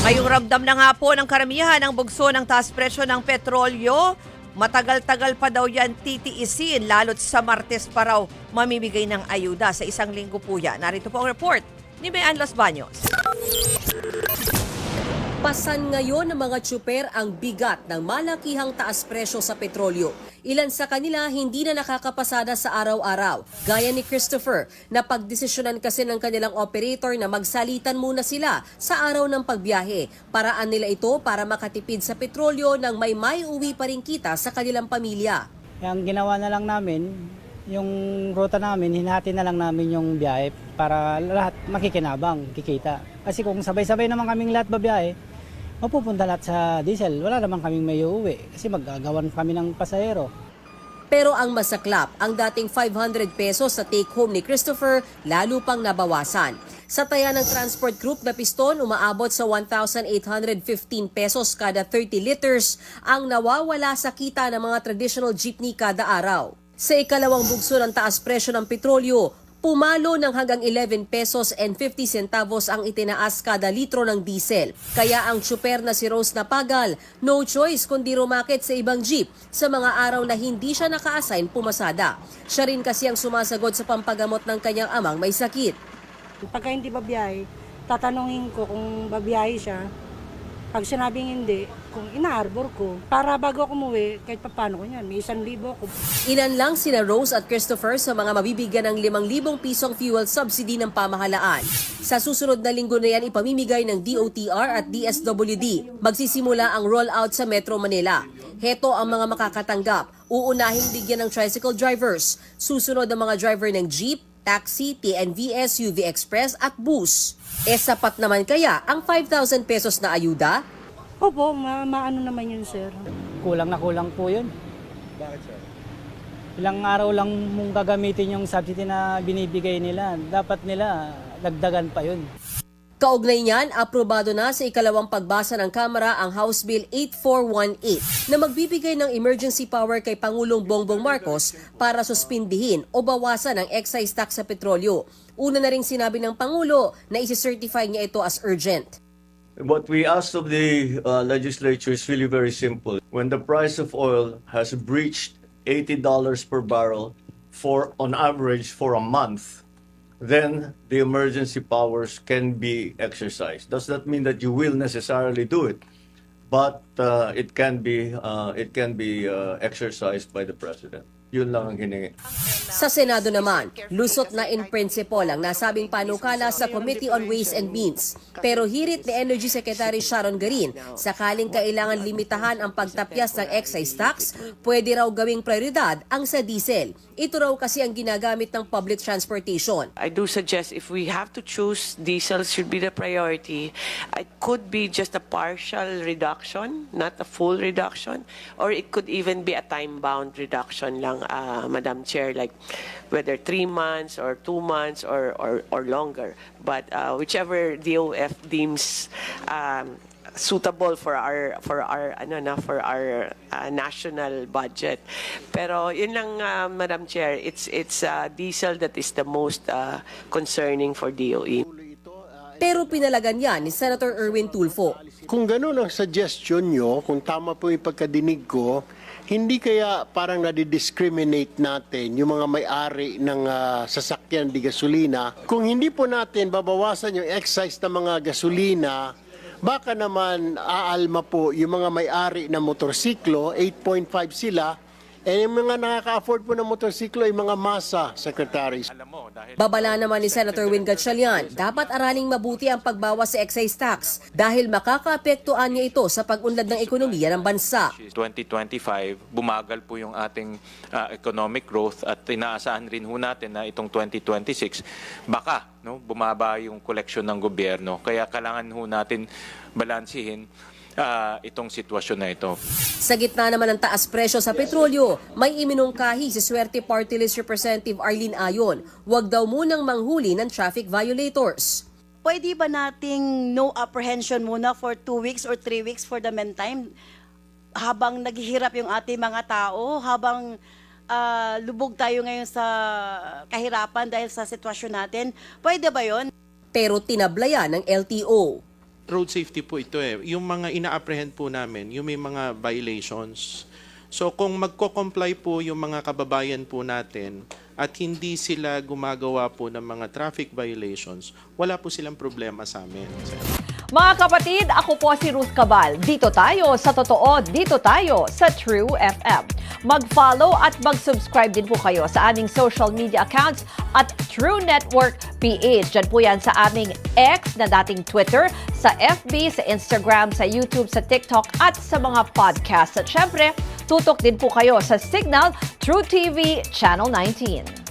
Ngayong ramdam na nga po ng karamihan ang bugso ng taas presyo ng petrolyo. Matagal-tagal pa daw yan titiisin, lalo't sa Martes pa raw mamimigay ng ayuda. Sa isang linggo po yan. Narito po ang report ni Mayan Los Baños. Pasan ngayon ng mga tsuper ang bigat ng malakihang taas presyo sa petrolyo. Ilan sa kanila hindi na nakakapasada sa araw-araw. Gaya ni Christopher, na pagdesisyonan kasi ng kanilang operator na magsalitan muna sila sa araw ng pagbiyahe. Paraan nila ito para makatipid sa petrolyo nang may uwi pa rin kita sa kanilang pamilya. Ang ginawa na lang namin, yung ruta namin, hinati na lang namin yung biyahe para lahat makikinabang, kikita. Kasi kung sabay-sabay naman kaming lahat babiyahe, mapupunta lahat sa diesel. Wala naman kaming may uuwi kasi magagawan kami ng pasahero. Pero ang masaklap, ang dating 500 pesos sa take-home ni Christopher lalo pang nabawasan. Sa taya ng transport group na piston, umaabot sa 1,815 pesos kada 30 liters ang nawawala sa kita ng mga traditional jeepney kada araw. Sa ikalawang bugso ng taas presyo ng petrolyo, pumalo ng hanggang 11 pesos and 50 centavos ang itinaas kada litro ng diesel. Kaya ang tsuper na si Rose Napagal, no choice kundi rumakit sa ibang jeep sa mga araw na hindi siya naka-assign pumasada. Siya rin kasi ang sumasagot sa pampagamot ng kanyang amang may sakit. Pagka hindi babiyahe, tatanungin ko kung babiyahe siya. Pag sinabing hindi, kung inaarbor ko, para bago ako umuwi, kahit paano ko yan, may 1,000 ko. Ilan lang sina Rose at Christopher sa mga mabibigyan ng 5,000 pisong fuel subsidy ng pamahalaan. Sa susunod na linggo na yan ipamimigay ng DOTR at DSWD. Magsisimula ang rollout sa Metro Manila. Heto ang mga makakatanggap. Uunahin bigyan ng tricycle drivers. Susunod ang mga driver ng jeep, taxi, TNVS, UV Express at bus. Sapat naman kaya ang 5,000 pesos na ayuda? Opo, maano naman yun, sir. Kulang na kulang po yun. Bakit, sir? Ilang araw lang mong gagamitin yung subsidy na binibigay nila. Dapat nila dagdagan pa yun. Kaugnay niyan, aprobado na sa ikalawang pagbasa ng Kamara ang House Bill 8418 na magbibigay ng emergency power kay Pangulong Bongbong Marcos para suspindihin o bawasan ang excise tax sa petrolyo. Una na ring sinabi ng Pangulo na isi-certify niya ito as urgent. What we asked of the legislature is really very simple. When the price of oil has breached $80 per barrel on average for a month, then the emergency powers can be exercised. Does not mean that you will necessarily do it, but it can be exercised by the president. Yun lang ang hiningi. Sa Senado naman, lusot na in principle ang nasabing panukala sa Committee on Ways and Means. Pero hirit ni Energy Secretary Sharon Garin, sakaling kailangan limitahan ang pagtapyas ng excise tax, pwede raw gawing prioridad ang sa diesel. Ito raw kasi ang ginagamit ng public transportation. I do suggest if we have to choose, diesel should be the priority. It could be just a partial reduction, not a full reduction, or it could even be a time-bound reduction lang, Madam Chair, like whether 3 months or 2 months or longer. But whichever DOF deems suitable for our national budget. Pero yun lang, Madam Chair, it's diesel that is the most concerning for DOE. Pero pinalagan yan ni Senator Erwin Tulfo. Kung gano'n ang suggestion nyo, kung tama po yung pagkadinig ko, hindi kaya parang nadidiscriminate natin yung mga may-ari ng sasakyan di gasolina. Kung hindi po natin babawasan yung excise ng mga gasolina, baka naman aalma po yung mga may-ari ng motorsiklo, 8.5 sila, eh yung mga nakaka-afford po ng motorsiklo ay mga masa, secretaries. Babala naman ni Senator Win Gatchalian, dapat araling mabuti ang pagbawas sa excise tax dahil makakaapektuhan niya ito sa pag-unlad ng ekonomiya ng bansa. 2025, bumagal po yung ating economic growth at inaasahan rin ho natin na itong 2026, baka bumaba yung koleksyon ng gobyerno. Kaya kailangan ho natin balansihin itong sitwasyon na ito. Sa gitna naman ng taas presyo sa petrolyo, may iminungkahi si Swerte Party List Representative Arlene Ayon. Huwag daw munang manghuli ng traffic violators. Pwede ba nating no apprehension muna for 2 weeks or 3 weeks for the meantime? Habang naghihirap yung ating mga tao, habang lubog tayo ngayon sa kahirapan dahil sa sitwasyon natin, pwede ba yon? Pero tinablayan ng LTO. road safety po ito eh. Yung mga ina-apprehend po namin, yung may mga violations. So kung magko-comply po yung mga kababayan po natin at hindi sila gumagawa po ng mga traffic violations, wala po silang problema sa amin. Mga kapatid, ako po si Ruth Cabal. Dito tayo sa totoo, dito tayo sa True FM. Mag-follow at mag-subscribe din po kayo sa aming social media accounts at True Network PH. Diyan po yan sa aming X na dating Twitter, sa FB, sa Instagram, sa YouTube, sa TikTok at sa mga podcast. At syempre, tutok din po kayo sa Signal True TV Channel 19.